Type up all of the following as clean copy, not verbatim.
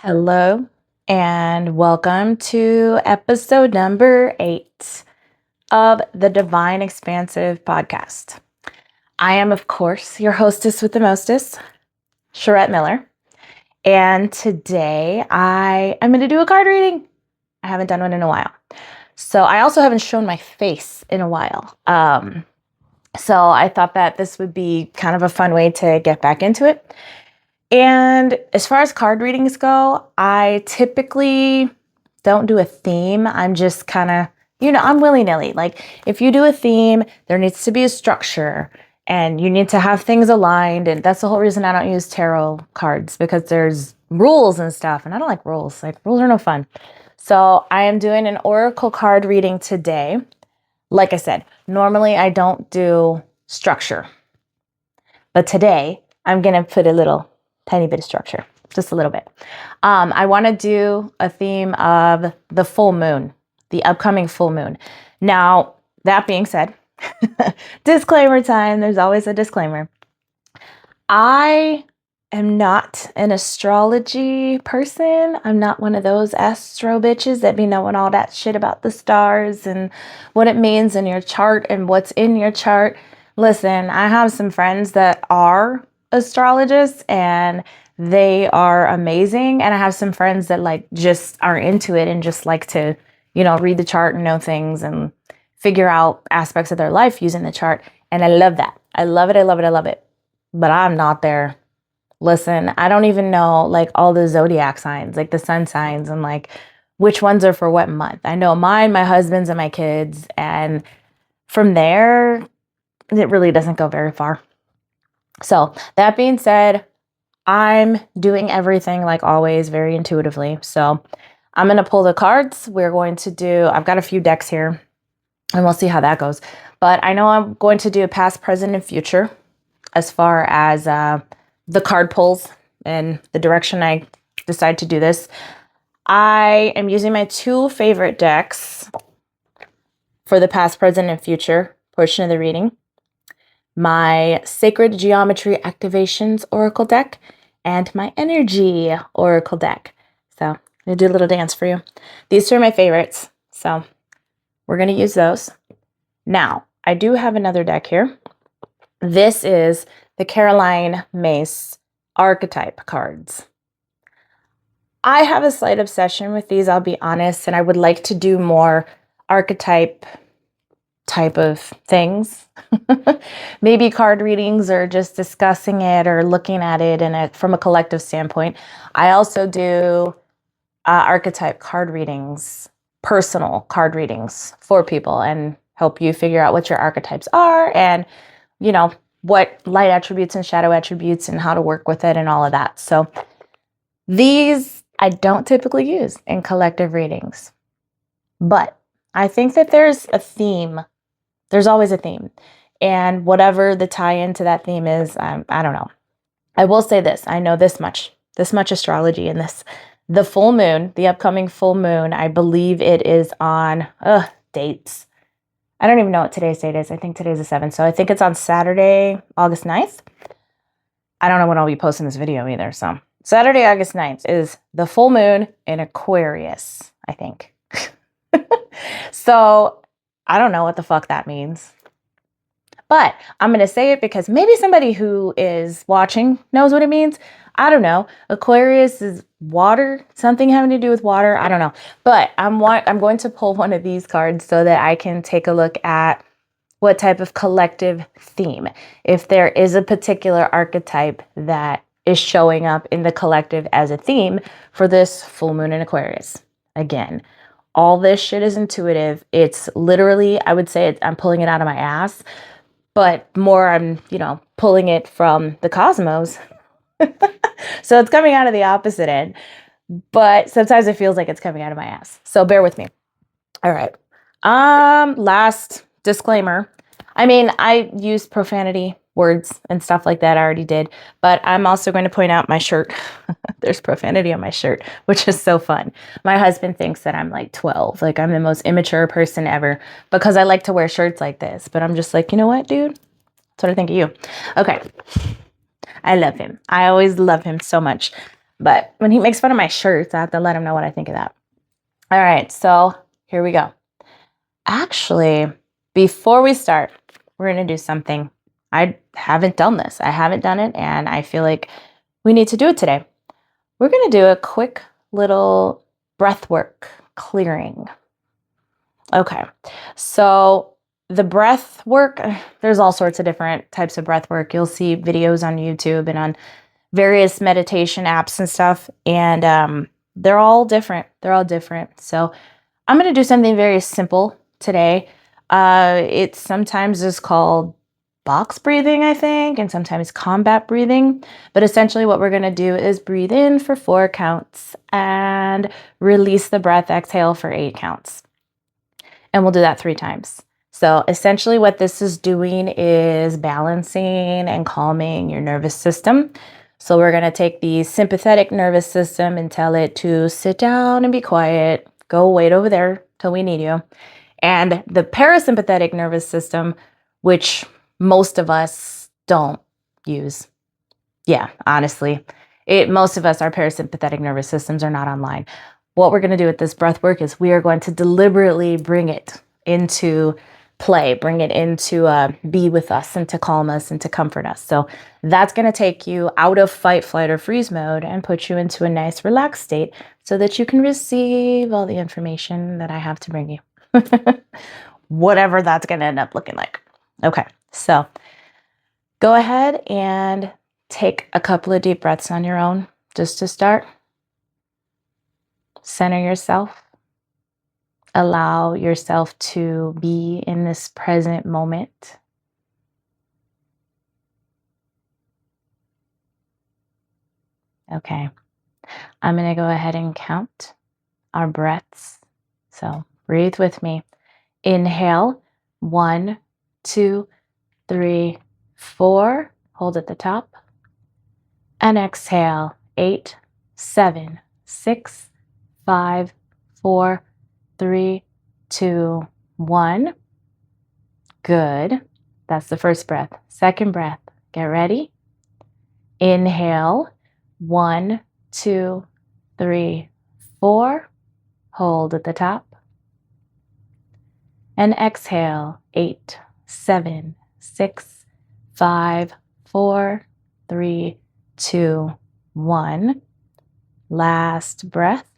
Hello, and welcome to episode number 8 of the Divine Expansive podcast. I am, of course, your hostess with the mostest, Sherette Miller, and today I am going to do a card reading. I haven't done one in a while. So I also haven't shown my face in a while. So I thought that this would be kind of a fun way to get back into it. And as far as card readings go, I typically don't do a theme. I'm just kind of, I'm willy-nilly. Like if you do a theme, there needs to be a structure and you need to have things aligned. And that's the whole reason I don't use tarot cards, because there's rules and stuff. And I don't like rules. Like rules are no fun. So I am doing an oracle card reading today. Like I said, normally I don't do structure, but today I'm going to put a little tiny bit of structure, just a little bit. I want to do a theme of the full moon, the upcoming full moon. Now, that being said, disclaimer time, there's always a disclaimer. I am not an astrology person. I'm not one of those astro bitches that be knowing all that shit about the stars and what it means in your chart and what's in your chart. Listen, I have some friends that are astrologists and they are amazing, and I have some friends that like just are into it and just like to read the chart and know things and figure out aspects of their life using the chart, and I love that. I love it, but I'm not there. Listen, I don't even know like all the zodiac signs, like the sun signs, and like which ones are for what month. I know mine, my husband's, and my kids, and from there it really doesn't go very far. So that being said, I'm doing everything like always, very intuitively. So I'm going to pull the cards. I've got a few decks here and we'll see how that goes. But I know I'm going to do a past, present, and future as far as the card pulls and the direction I decide to do this. I am using my 2 favorite decks for the past, present, and future portion of the reading. My Sacred Geometry Activations Oracle deck and my Energy Oracle deck. So I'm going to do a little dance for you. These 2 are my favorites, so we're going to use those. Now, I do have another deck here. This is the Caroline Myss archetype cards. I have a slight obsession with these, I'll be honest, and I would like to do more archetype type of things. Maybe card readings or just discussing it or looking at it from a collective standpoint. I also do archetype card readings, personal card readings for people, and help you figure out what your archetypes are and what light attributes and shadow attributes and how to work with it and all of that. So these I don't typically use in collective readings, but I think that there's a theme. There's always a theme. And whatever the tie-in to that theme is, I don't know. I will say this. I know this much astrology in this. The full moon, the upcoming full moon, I believe it is on dates. I don't even know what today's date is. I think today's the 7th. So I think it's on Saturday, August 9th. I don't know when I'll be posting this video either. So Saturday, August 9th is the full moon in Aquarius, I think. So I don't know what the fuck that means, but I'm going to say it because maybe somebody who is watching knows what it means. I don't know. Aquarius is water, something having to do with water. I don't know, but I'm going to pull one of these cards so that I can take a look at what type of collective theme, if there is a particular archetype that is showing up in the collective as a theme for this full moon in Aquarius. Again, all this shit is intuitive. It's literally, I would say I'm pulling it out of my ass, but more I'm, pulling it from the cosmos. So it's coming out of the opposite end, but sometimes it feels like it's coming out of my ass. So bear with me. All right. Last disclaimer. I mean, I use profanity words and stuff like that. I already did, but I'm also going to point out my shirt. There's profanity on my shirt, which is so fun. My husband thinks that I'm like 12, like I'm the most immature person ever because I like to wear shirts like this, but I'm just like, you know what, dude? That's what I think of you. Okay. I love him. I always love him so much. But when he makes fun of my shirts, I have to let him know what I think of that. All right, so here we go. Actually, before we start, we're going to do something. I haven't done this. I haven't done it, and I feel like we need to do it today. We're going to do a quick little breathwork clearing. Okay, so the breath work, there's all sorts of different types of breath work. You'll see videos on YouTube and on various meditation apps and stuff, and they're all different. They're all different. So I'm going to do something very simple today. It sometimes is called box breathing, I think, and sometimes combat breathing. But essentially what we're going to do is breathe in for 4 counts and release the breath, exhale for 8 counts. And we'll do that 3 times. So essentially what this is doing is balancing and calming your nervous system. So we're going to take the sympathetic nervous system and tell it to sit down and be quiet. Go wait over there till we need you. And the parasympathetic nervous system, which most of us don't use. Yeah, honestly, most of us, our parasympathetic nervous systems are not online. What we're going to do with this breath work is we are going to deliberately bring it into play, bring it into be with us and to calm us and to comfort us. So that's going to take you out of fight, flight, or freeze mode and put you into a nice relaxed state so that you can receive all the information that I have to bring you. Whatever that's going to end up looking like. Okay, so go ahead and take a couple of deep breaths on your own just to start. Center yourself. Allow yourself to be in this present moment. Okay, I'm going to go ahead and count our breaths. So breathe with me. Inhale, 1, 2, 3, 4. Hold at the top. And exhale, 8, 7, 6, 5, 4, 3, 2, 1. Good. That's the first breath. Second breath. Get ready. Inhale. 1, 2, 3, 4. Hold at the top. And exhale. 8, 7, 6, 5, 4, 3, 2, 1. Last breath.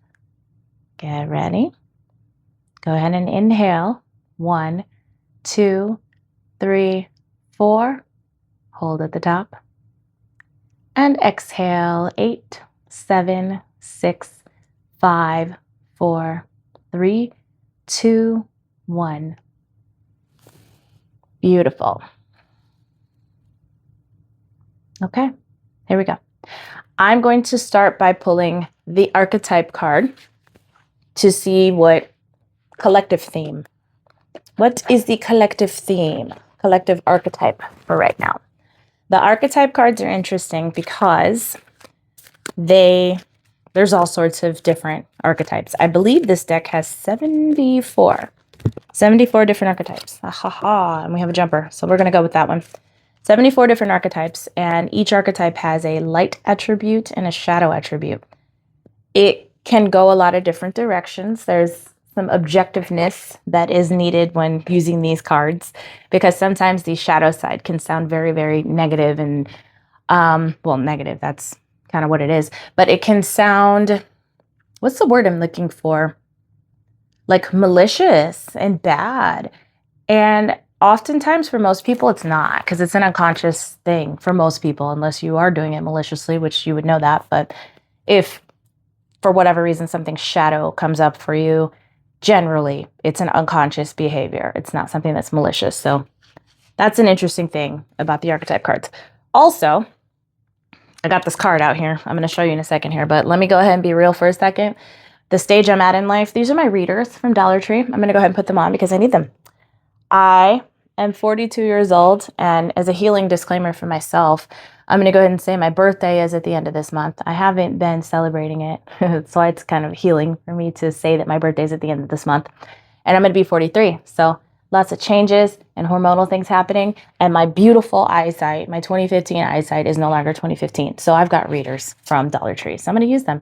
Get ready. Go ahead and inhale. 1, 2, 3, 4. Hold at the top. And exhale. 8, 7, 6, 5, 4, 3, 2, 1. Beautiful. Okay, here we go. I'm going to start by pulling the archetype card to see what collective theme. What is the collective theme, collective archetype for right now? The archetype cards are interesting because there's all sorts of different archetypes. I believe this deck has 74 different archetypes. And we have a jumper, so we're going to go with that one. 74 different archetypes, and each archetype has a light attribute and a shadow attribute. It can go a lot of different directions. There's some objectiveness that is needed when using these cards, because sometimes the shadow side can sound very, very negative and, negative, that's kind of what it is, but it can sound, what's the word I'm looking for? Like malicious and bad. And oftentimes for most people, it's not, because it's an unconscious thing for most people, unless you are doing it maliciously, which you would know that. But if for whatever reason something shadow comes up for you, generally it's an unconscious behavior. It's not something that's malicious. So that's an interesting thing about the archetype cards. Also, I got this card out here. I'm going to show you in a second here, but let me go ahead and be real for a second. The stage I'm at in life, these are my readers from Dollar Tree. I'm going to go ahead and put them on because I need them. I am 42 years old, and as a healing disclaimer for myself, I'm going to go ahead and say my birthday is at the end of this month. I haven't been celebrating it, so it's kind of healing for me to say that my birthday is at the end of this month, and I'm going to be 43. So lots of changes and hormonal things happening. And my beautiful eyesight, my 2015 eyesight is no longer 2015. So I've got readers from Dollar Tree. So I'm going to use them.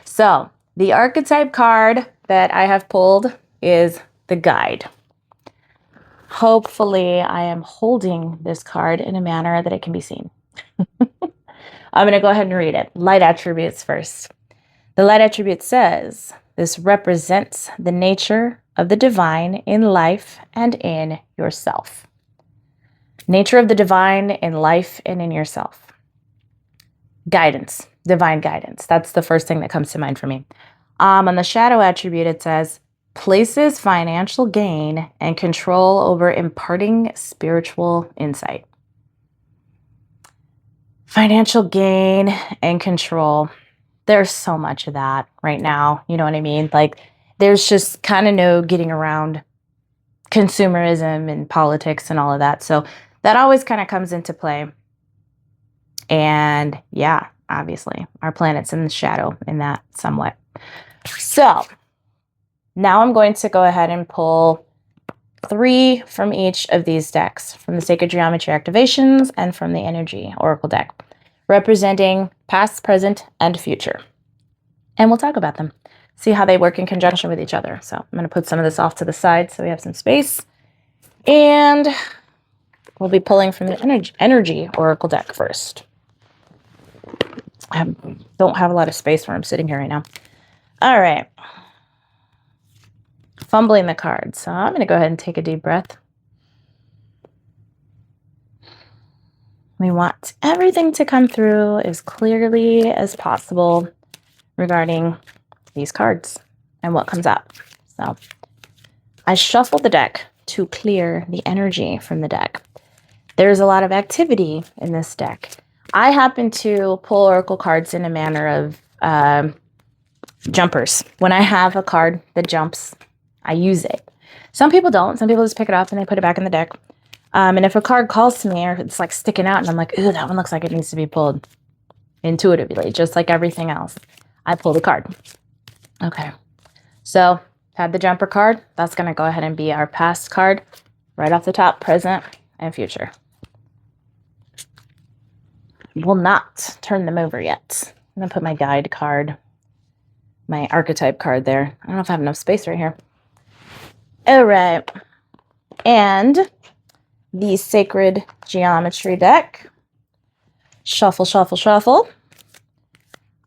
So the archetype card that I have pulled is the guide. Hopefully I am holding this card in a manner that it can be seen. I'm going to go ahead and read it. Light attributes first. The light attribute says, this represents the nature of the divine in life and in yourself. Nature of the divine in life and in yourself. Guidance, divine guidance. That's the first thing that comes to mind for me. On the shadow attribute, it says, places financial gain and control over imparting spiritual insight. Financial gain and control. There's so much of that right now. You know what I mean? Like, there's just kind of no getting around consumerism and politics and all of that. So that always kind of comes into play. And yeah, obviously, our planet's in the shadow in that somewhat. So now I'm going to go ahead and pull 3 from each of these decks, from the Sacred Geometry Activations and from the Energy Oracle deck, representing past, present, and future. And we'll talk about them, see how they work in conjunction with each other. So I'm going to put some of this off to the side so we have some space. And we'll be pulling from the Energy Oracle deck first. I don't have a lot of space where I'm sitting here right now. All right. Fumbling the cards. So I'm going to go ahead and take a deep breath. We want everything to come through as clearly as possible regarding these cards and what comes up. So I shuffled the deck to clear the energy from the deck. There's a lot of activity in this deck. I happen to pull oracle cards in a manner of jumpers. When I have a card that jumps, I use it. Some people don't. Some people just pick it up and they put it back in the deck. And if a card calls to me or it's like sticking out and I'm like, ooh, that one looks like it needs to be pulled intuitively, just like everything else, I pull the card. Okay. So had the jumper card. That's going to go ahead and be our past card right off the top, present and future. Will not turn them over yet. I'm going to put my guide card, my archetype card there. I don't know if I have enough space right here. All right. And the Sacred Geometry deck. Shuffle, shuffle, shuffle.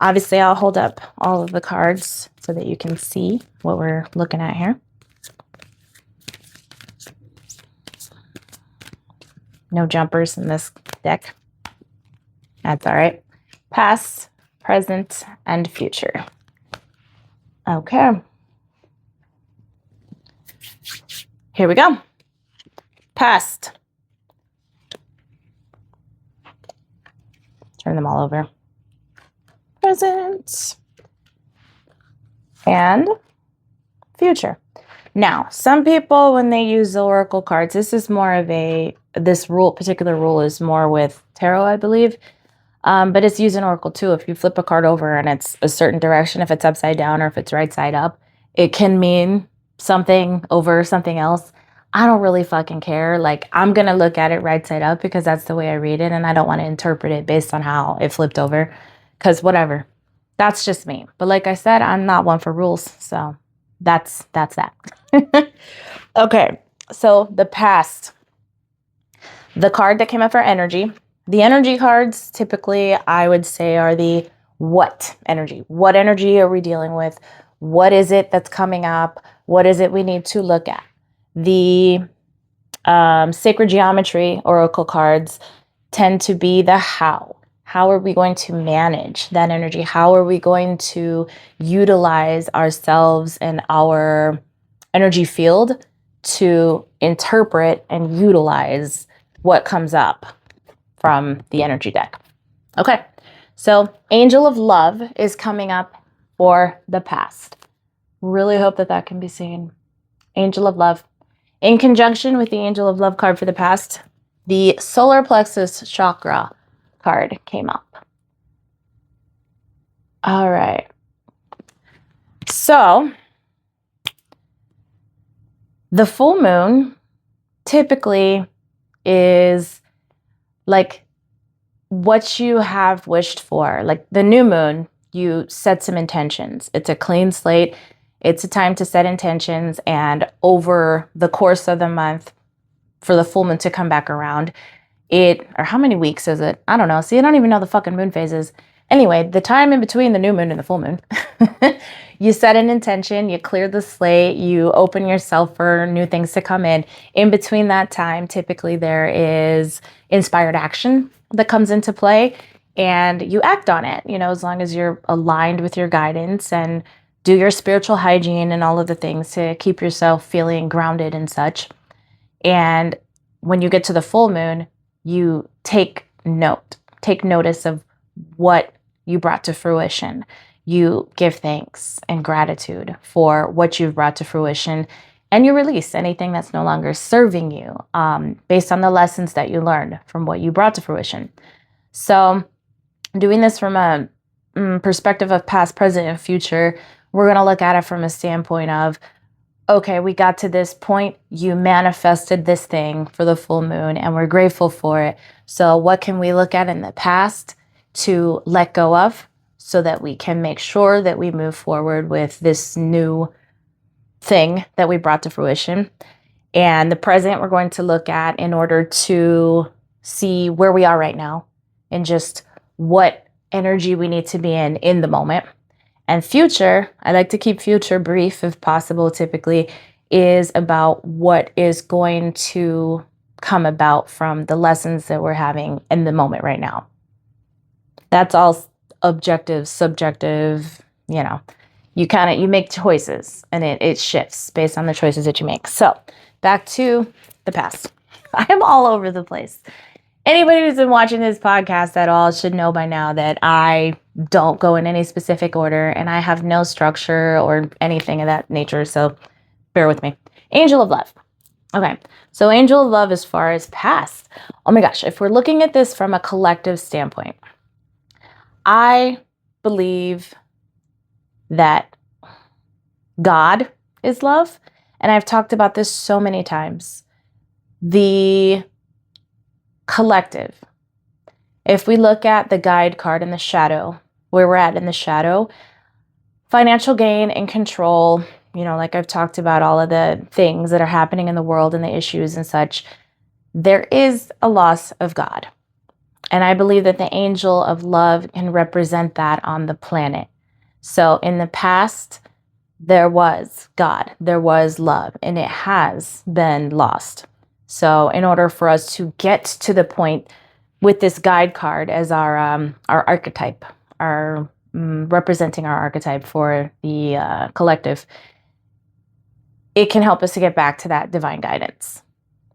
Obviously, I'll hold up all of the cards so that you can see what we're looking at here. No jumpers in this deck. That's all right. Past, present, and future. Okay. Here we go. Past. Turn them all over. Present. And future. Now, some people, when they use the oracle cards, this is more of this particular rule is more with tarot, I believe. But it's used in oracle too. If you flip a card over and it's a certain direction, if it's upside down or if it's right side up, it can mean something over something else. I don't really fucking care. Like, I'm going to look at it right side up because that's the way I read it. And I don't want to interpret it based on how it flipped over. Because whatever. That's just me. But like I said, I'm not one for rules. So that's that. Okay. So the past. The card that came up for energy. The energy cards typically, I would say, are the what energy. What energy are we dealing with? What is it that's coming up? What is it we need to look at? The Sacred Geometry oracle cards tend to be the how. How are we going to manage that energy? How are we going to utilize ourselves and our energy field to interpret and utilize what comes up from the energy deck? Okay, so Angel of Love is coming up for the past. Really hope that can be seen. Angel of Love. In conjunction with the Angel of Love card for the past, the solar plexus chakra card came up. All right. So The full moon typically is like what you have wished for. Like the new moon, you set some intentions. It's a clean slate. It's a time to set intentions, and over the course of the month, for the full moon to come back around, or how many weeks is it? I don't know. See, I don't even know the fucking moon phases. Anyway, the time in between the new moon and the full moon, you set an intention, you clear the slate, you open yourself for new things to come in. In between that time, typically there is inspired action that comes into play, and you act on it, as long as you're aligned with your guidance and do your spiritual hygiene and all of the things to keep yourself feeling grounded and such. And when you get to the full moon, you take notice of what you brought to fruition. You give thanks and gratitude for what you've brought to fruition, and you release anything that's no longer serving you, based on the lessons that you learned from what you brought to fruition. So doing this from a perspective of past, present, and future, we're going to look at it from a standpoint of, okay, we got to this point, you manifested this thing for the full moon, and we're grateful for it. So what can we look at in the past to let go of so that we can make sure that we move forward with this new thing that we brought to fruition? And the present we're going to look at in order to see where we are right now and just what energy we need to be in the moment. And future, I like to keep future brief if possible, typically, is about what is going to come about from the lessons that we're having in the moment right now. That's all objective, subjective, you make choices, and it shifts based on the choices that you make. So back to the past. I am all over the place. Anybody who's been watching this podcast at all should know by now that I don't go in any specific order, and I have no structure or anything of that nature, so bear with me. Angel of Love. Okay, so Angel of Love as far as past. Oh my gosh, if we're looking at this from a collective standpoint, I believe that God is love, and I've talked about this so many times. The collective. If we look at the guide card in the shadow, where we're at in the shadow, financial gain and control, like I've talked about all of the things that are happening in the world and the issues and such, there is a loss of God. And I believe that the angel of love can represent that on the planet. So in the past, there was God, there was love, and it has been lost. So in order for us to get to the point with this guide card as our archetype, representing our archetype for the collective, it can help us to get back to that divine guidance.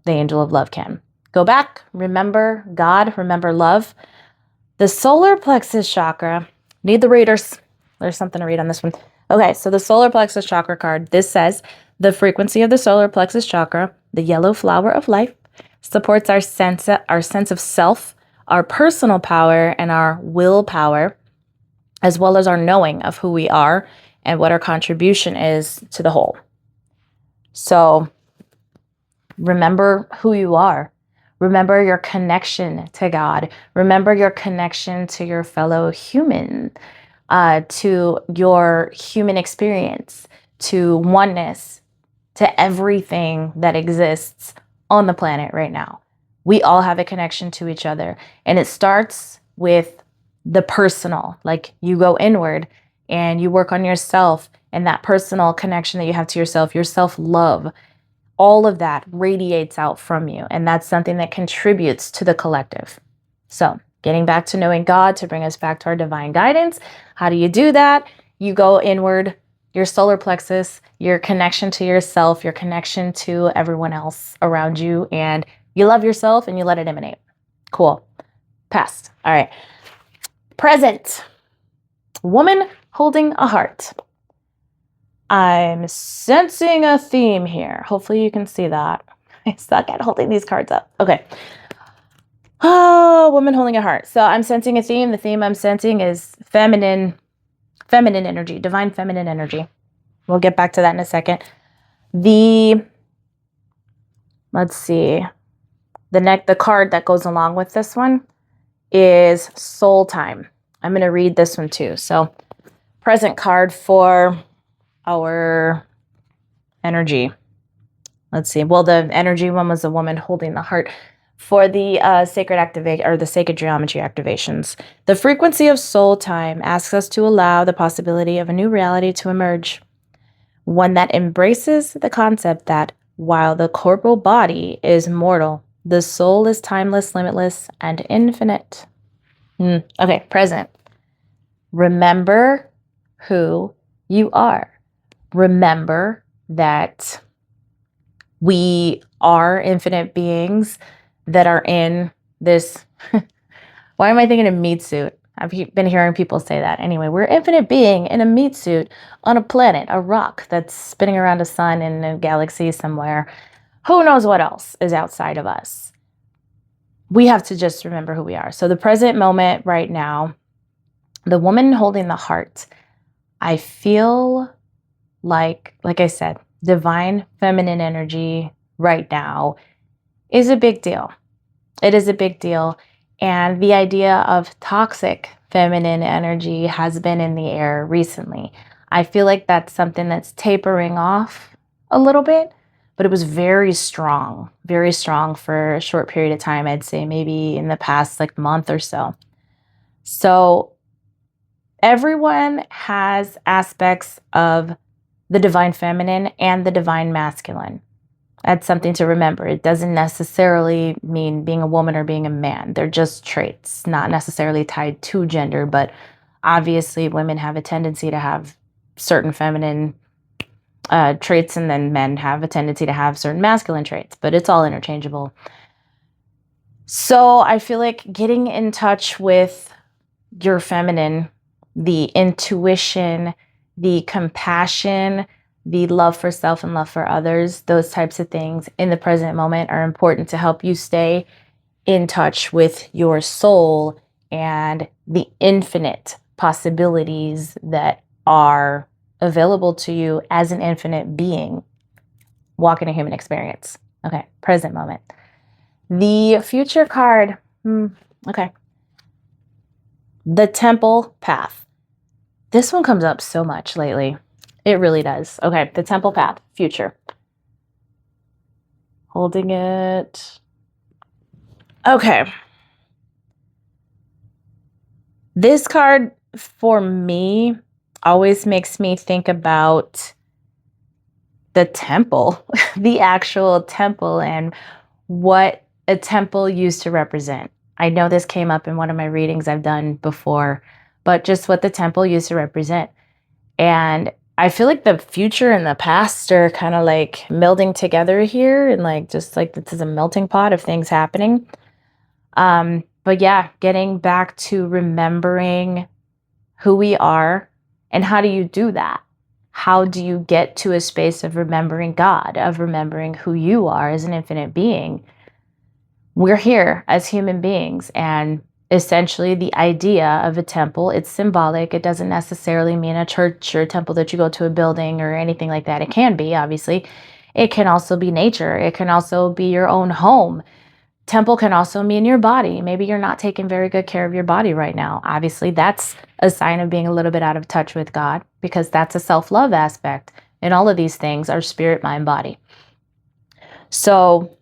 The angel of love can. Go back, remember God, remember love. The solar plexus chakra, need the readers. There's something to read on this one. Okay, so the solar plexus chakra card, this says, the frequency of the solar plexus chakra, the yellow flower of life, supports our sense of self, our personal power, and our willpower, as well as our knowing of who we are and what our contribution is to the whole. So remember who you are. Remember your connection to God. Remember your connection to your fellow human, to your human experience, to oneness, to everything that exists on the planet right now. We all have a connection to each other. And it starts with the personal, like you go inward and you work on yourself, and that personal connection that you have to yourself, your self-love, all of that radiates out from you. And that's something that contributes to the collective. So getting back to knowing God to bring us back to our divine guidance. How do you do that? You go inward, your solar plexus, your connection to yourself, your connection to everyone else around you, and you love yourself and you let it emanate. Cool. Past. All right. Present. Woman holding a heart. I'm sensing a theme here. Hopefully you can see that. I suck at holding these cards up. Okay. Oh, woman holding a heart. So I'm sensing a theme. The theme I'm sensing is feminine energy, divine feminine energy. We'll get back to that in a second. The Let's see. The card that goes along with this one is soul time. I'm going to read this one too. So present card for our energy. Let's see. Well, the energy one was a woman holding the heart. For the sacred activate or the sacred geometry activations, the frequency of soul time asks us to allow the possibility of a new reality to emerge, one that embraces the concept that while the corporal body is mortal, the soul is timeless, limitless, and infinite. Okay, present. Remember who you are. Remember that we are infinite beings that are in this. Why am I thinking of meat suit? I've been hearing people say that. Anyway, we're an infinite being in a meat suit on a planet, a rock that's spinning around a sun in a galaxy somewhere. Who knows what else is outside of us? We have to just remember who we are. So the present moment right now, the woman holding the heart, I feel like I said, divine feminine energy right now is a big deal. It is a big deal. And the idea of toxic feminine energy has been in the air recently. I feel like that's something that's tapering off a little bit, but it was very strong for a short period of time. I'd say maybe in the past month or so. So everyone has aspects of the divine feminine and the divine masculine. That's something to remember. It doesn't necessarily mean being a woman or being a man. They're just traits, not necessarily tied to gender, but obviously women have a tendency to have certain feminine traits, and then men have a tendency to have certain masculine traits, but it's all interchangeable. So I feel like getting in touch with your feminine, the intuition, the compassion, the love for self and love for others, those types of things in the present moment are important to help you stay in touch with your soul and the infinite possibilities that are available to you as an infinite being walking a human experience. Okay, present moment. The future card. Okay. The temple path. This one comes up so much lately. It really does. Okay, the temple path, future. Holding it. Okay. This card for me always makes me think about the temple, the actual temple, and what a temple used to represent. I know this came up in one of my readings I've done before, but just what the temple used to represent. And I feel like the future and the past are kind of melding together here, and just this is a melting pot of things happening. But yeah, getting back to remembering who we are. And how do you do that? How do you get to a space of remembering God, of remembering who you are as an infinite being? We're here as human beings, and essentially the idea of a temple, it's symbolic. It doesn't necessarily mean a church or a temple that you go to a building or anything like that. It can be, obviously. It can also be nature. It can also be your own home. Temple can also mean your body. Maybe you're not taking very good care of your body right now. Obviously, that's a sign of being a little bit out of touch with God, because that's a self-love aspect. And all of these things are spirit, mind, body. So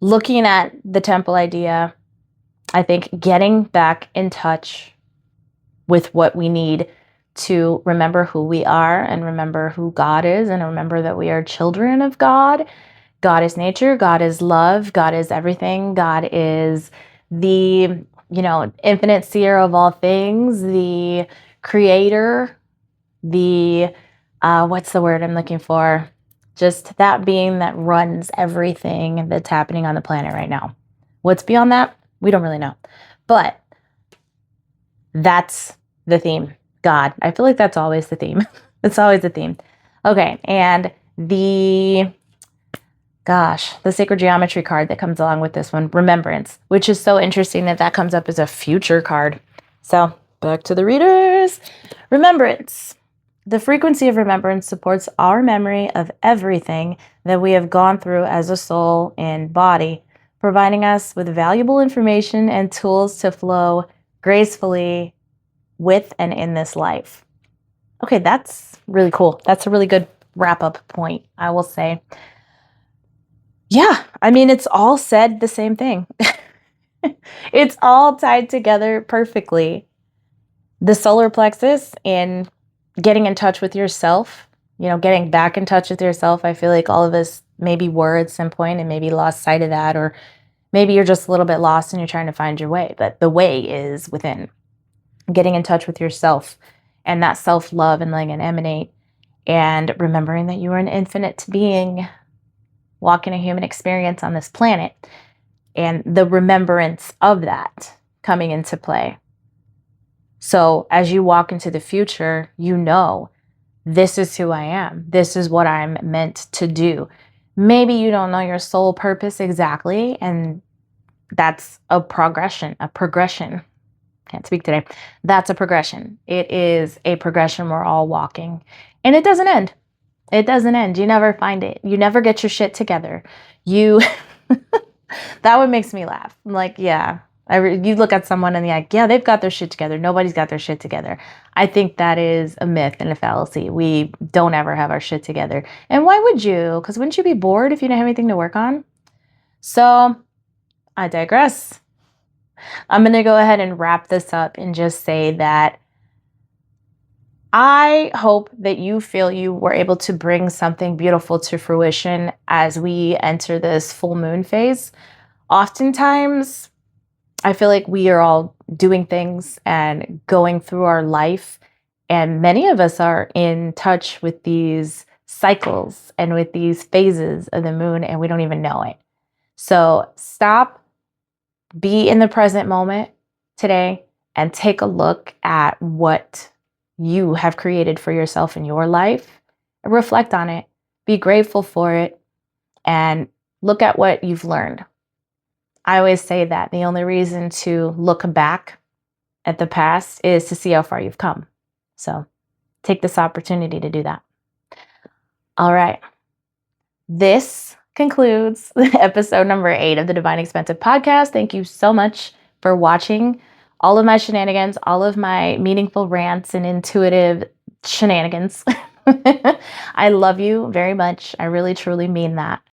looking at the temple idea, I think getting back in touch with what we need to remember who we are and remember who God is, and remember that we are children of God. God is nature. God is love. God is everything. God is the, infinite seer of all things, the creator, the, what's the word I'm looking for? Just that being that runs everything that's happening on the planet right now. What's beyond that? We don't really know. But that's the theme. God. I feel like that's always the theme. It's always the theme. Okay. And the sacred geometry card that comes along with this one, remembrance, which is so interesting that comes up as a future card. So back to the readers. Remembrance. The frequency of remembrance supports our memory of everything that we have gone through as a soul and body, providing us with valuable information and tools to flow gracefully with and in this life. Okay, that's really cool. That's a really good wrap-up point, I will say. Yeah, I mean, it's all said the same thing. It's all tied together perfectly. The solar plexus and getting in touch with yourself, getting back in touch with yourself. I feel like all of us maybe were at some point and maybe lost sight of that, or maybe you're just a little bit lost and you're trying to find your way. But the way is within. Getting in touch with yourself and that self-love and letting it emanate, and remembering that you are an infinite being walking a human experience on this planet, and the remembrance of that coming into play. So as you walk into the future, this is who I am. This is what I'm meant to do. Maybe you don't know your soul purpose exactly, and that's a progression. Can't speak today. That's a progression. It is a progression we're all walking. And it doesn't end. It doesn't end. You never find it. You never get your shit together. That one makes me laugh. I'm like, yeah. You look at someone and you're like, yeah, they've got their shit together. Nobody's got their shit together. I think that is a myth and a fallacy. We don't ever have our shit together. And why would you? Because wouldn't you be bored if you didn't have anything to work on? So I digress. I'm going to go ahead and wrap this up and just say that I hope that you feel you were able to bring something beautiful to fruition as we enter this full moon phase. Oftentimes, I feel like we are all doing things and going through our life, and many of us are in touch with these cycles and with these phases of the moon, and we don't even know it. So stop, be in the present moment today, and take a look at what you have created for yourself in your life. Reflect on it, be grateful for it, and look at what you've learned. I always say that the only reason to look back at the past is to see how far you've come. So take this opportunity to do that. All right. This concludes episode number 8 of the Divine Expansive podcast. Thank you so much for watching all of my shenanigans, all of my meaningful rants and intuitive shenanigans. I love you very much. I really, truly mean that.